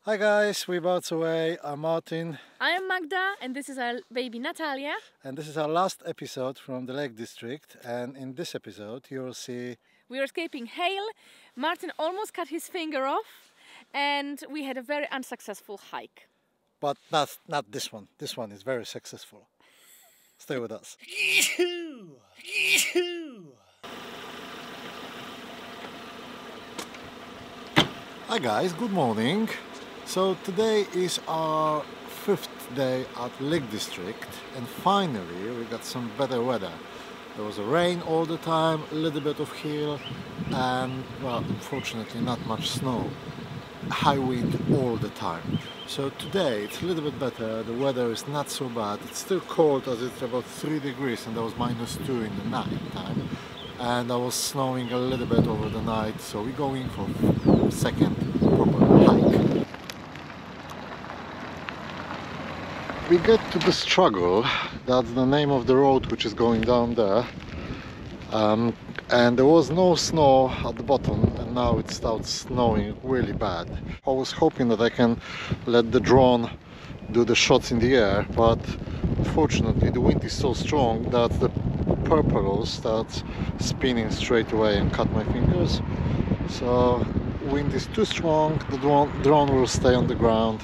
Hi guys, we're Barts Away. I'm Marcin, I am Magda and this is our baby Natalia. and this is our last episode from the Lake District. And in this episode, you'll see We are escaping hail. Martin almost cut his finger off and we had a very unsuccessful hike. but that's not this one. This one is very successful. Stay with us. Hi guys, good morning. So today is our 5th day at Lake District, and finally we got some better weather. There was a rain all the time, a little bit of hail, and well, unfortunately not much snow. High wind all the time. So today it's a little bit better, the weather is not so bad. It's still cold as it's about 3 degrees and there was -2 in the night time. And I was snowing a little bit over the night, so we're going for second proper hike. We get to the Struggle, that's the name of the road which is going down there. And there was no snow at the bottom, and now it starts snowing really bad. I was hoping that I can let the drone do the shots in the air, but unfortunately the wind is so strong that the purple starts spinning straight away and cut my fingers. So wind is too strong, the drone will stay on the ground,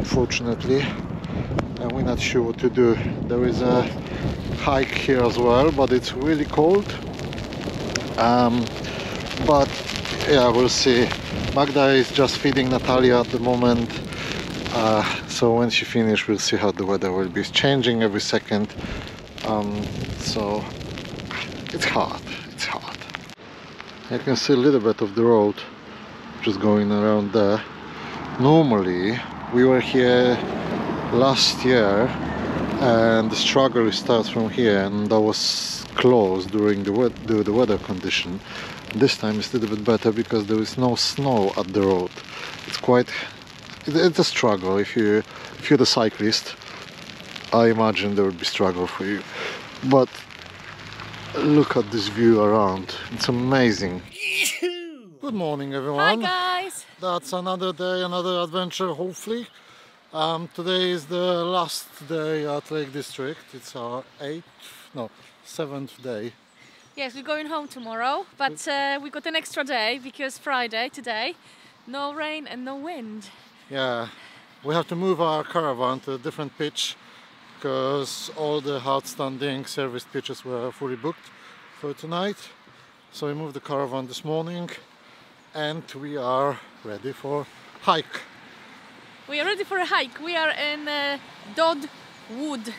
unfortunately, and we're not sure what to do. There is a hike here as well, but it's really cold, but yeah, we'll see. Magda is just feeding Natalia at the moment, so when she finishes we'll see how the weather will be. It's changing every second, so it's hard. You can see a little bit of the road just going around there. Normally we were here last year and the Struggle starts from here, and that was closed during the weather condition. This time it's a little bit better because there is no snow at the road. It's a struggle. If you're the cyclist, I imagine there will be struggle for you, but look at this view around, it's amazing. Good morning everyone. Hi guys! That's another day, another adventure hopefully. Today is the last day at Lake District. It's our 7th day. Yes, we're going home tomorrow, but we got an extra day because Friday today, no rain and no wind. Yeah, we have to move our caravan to a different pitch because all the outstanding service pitches were fully booked for tonight. So we moved the caravan this morning and we are ready for hike. We are ready for a hike. We are in Dod Wood,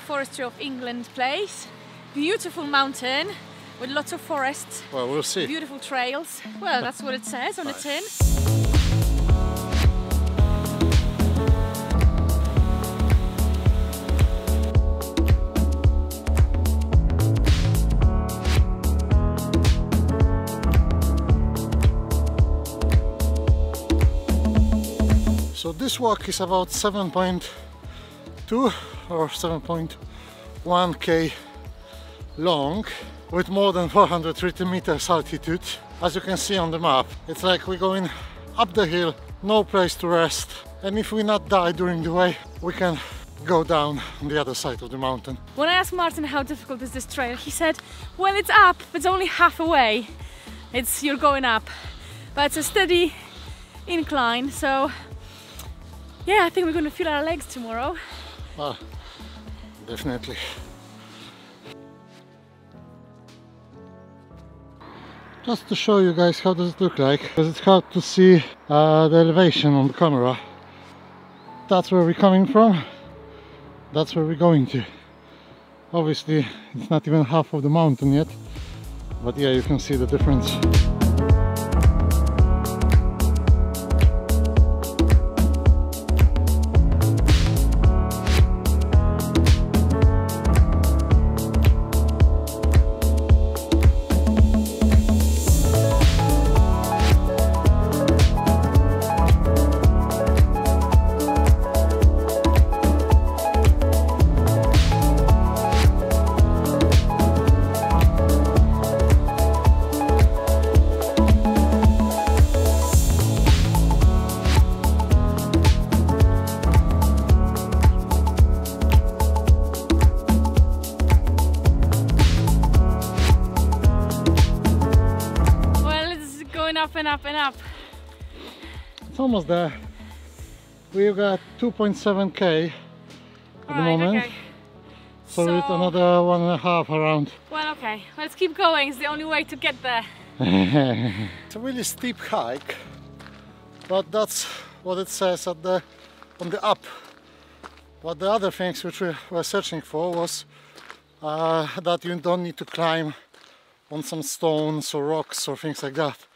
Forestry of England place. Beautiful mountain with lots of forests. Well, we'll see. Beautiful trails. Well, that's what it says on the tin. So this walk is about 7.2 or 7.1k long, with more than 430 meters altitude. As you can see on the map, it's like we're going up the hill, no place to rest, and if we not die during the way, we can go down on the other side of the mountain. When I asked Martin how difficult is this trail, he said, well, it's up, but it's only half away. You're going up, but it's a steady incline, so yeah, I think we're going to feel our legs tomorrow. Well, definitely. Just to show you guys how does it look like, because it's hard to see the elevation on the camera. That's where we're coming from, that's where we're going to. Obviously it's not even half of the mountain yet, but yeah, you can see the difference. It's almost there. We've got 2.7k at the moment. Okay. So it's another 1.5 around. Well, okay, let's keep going. It's the only way to get there. It's a really steep hike, but that's what it says on the app. But the other things which we were searching for was that you don't need to climb on some stones or rocks or things like that.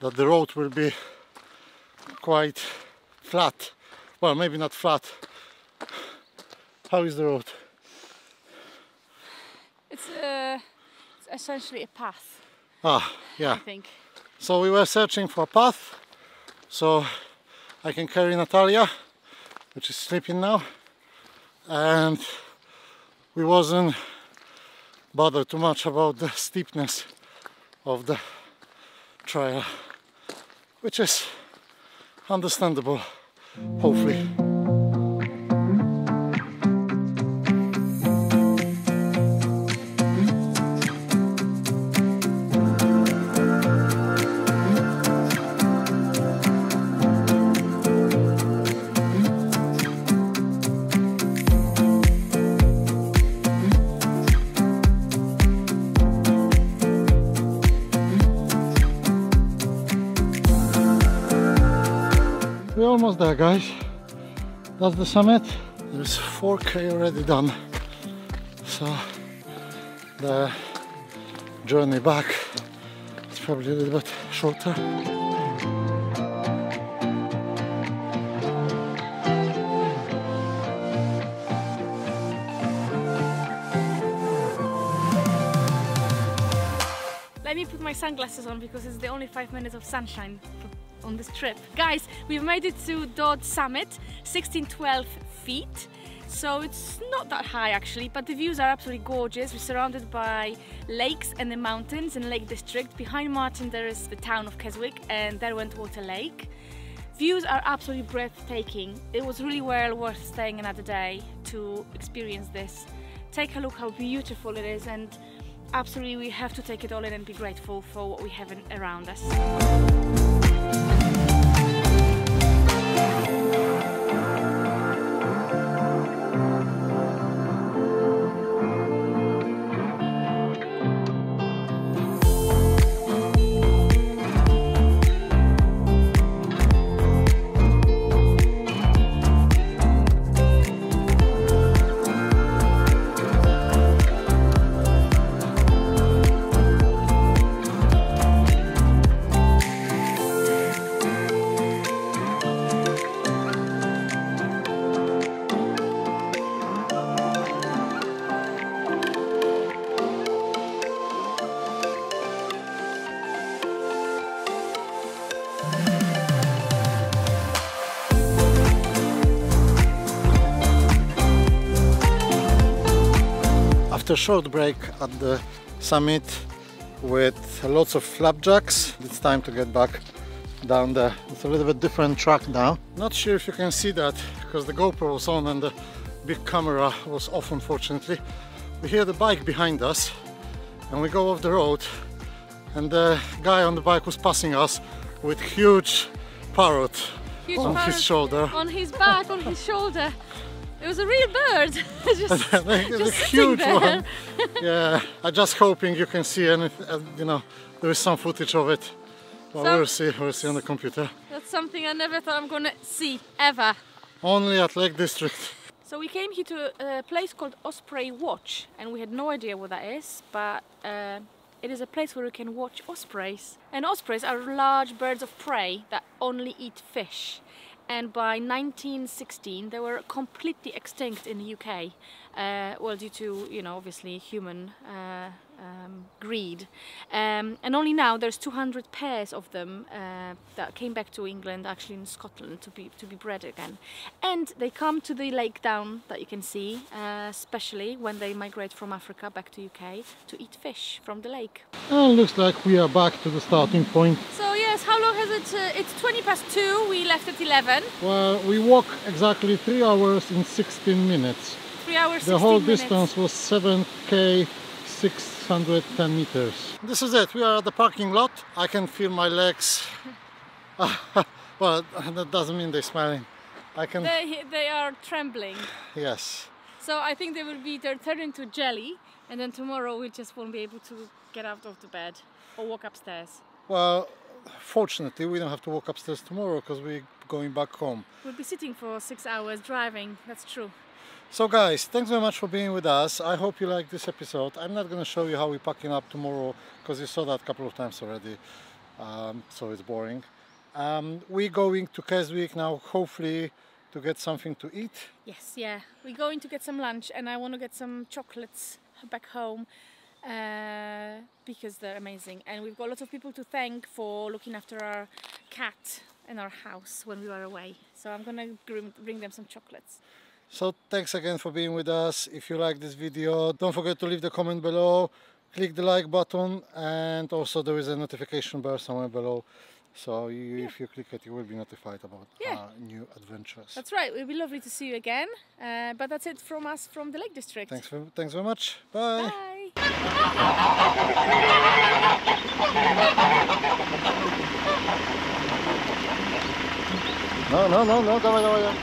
That the road will be quite flat. Well, maybe not flat. How is the road? It's essentially a path. Ah, yeah. I think. So we were searching for a path, so I can carry Natalia, which is sleeping now, and we wasn't bothered too much about the steepness of the trail, which is understandable, hopefully. We're almost there, guys. That's the summit. There's 4k already done, so the journey back is probably a little bit shorter. Let me put my sunglasses on because it's the only 5 minutes of sunshine on this trip. Guys, we've made it to Dodd Summit, 1612 feet. So it's not that high actually, but the views are absolutely gorgeous. We're surrounded by lakes and the mountains in Lake District. Behind Marcin there is the town of Keswick and Derwentwater Lake. Views are absolutely breathtaking. It was really well worth staying another day to experience this. Take a look how beautiful it is, and absolutely we have to take it all in and be grateful for what we have around us. After a short break at the summit with lots of flapjacks, it's time to get back down there. It's a little bit different track now. Not sure if you can see that because the GoPro was on and the big camera was off, unfortunately. We hear the bike behind us and we go off the road, and the guy on the bike was passing us with huge parrot on his shoulder. On his back, on his shoulder. It was a real bird. just a huge one. Yeah, I'm just hoping you can see, and you know, there is some footage of it. Well, we'll see on the computer. That's something I never thought I'm gonna see, ever. Only at Lake District. So we came here to a place called Osprey Watch, and we had no idea what that is, but it is a place where you can watch ospreys. And ospreys are large birds of prey that only eat fish. And by 1916 they were completely extinct in the UK, well, due to, you know, obviously human greed, and only now there's 200 pairs of them that came back to England, actually in Scotland, to be bred again. And they come to the lake down that you can see, especially when they migrate from Africa back to UK to eat fish from the lake. And looks like we are back to the starting point. So yes, how long has it? It's 20 past 2, we left at 11. Well, we walk exactly 3 hours and 16 minutes. 3 hours, 16 The whole minutes. distance was 7k 610 meters. This is it, we are at the parking lot. I can feel my legs Well, that doesn't mean they're smiling. I can. They are trembling. Yes. So I think they'll turn into jelly, and then tomorrow we just won't be able to get out of the bed or walk upstairs. Well, fortunately, we don't have to walk upstairs tomorrow because we're going back home. We'll be sitting for 6 hours driving. That's true. So guys, thanks very much for being with us. I hope you like this episode. I'm not going to show you how we're packing up tomorrow because you saw that a couple of times already, so it's boring. We're going to Keswick now, hopefully to get something to eat. Yes, yeah. We're going to get some lunch, and I want to get some chocolates back home because they're amazing. And we've got lots of people to thank for looking after our cat and our house when we were away. So I'm going to bring them some chocolates. So thanks again for being with us. If you like this video, don't forget to leave the comment below, click the like button, and also there is a notification bell somewhere below. So if you click it, you will be notified about new adventures. That's right. It will be lovely to see you again. But that's it from us from the Lake District. Thanks very much. Bye. Bye. No, dawaj.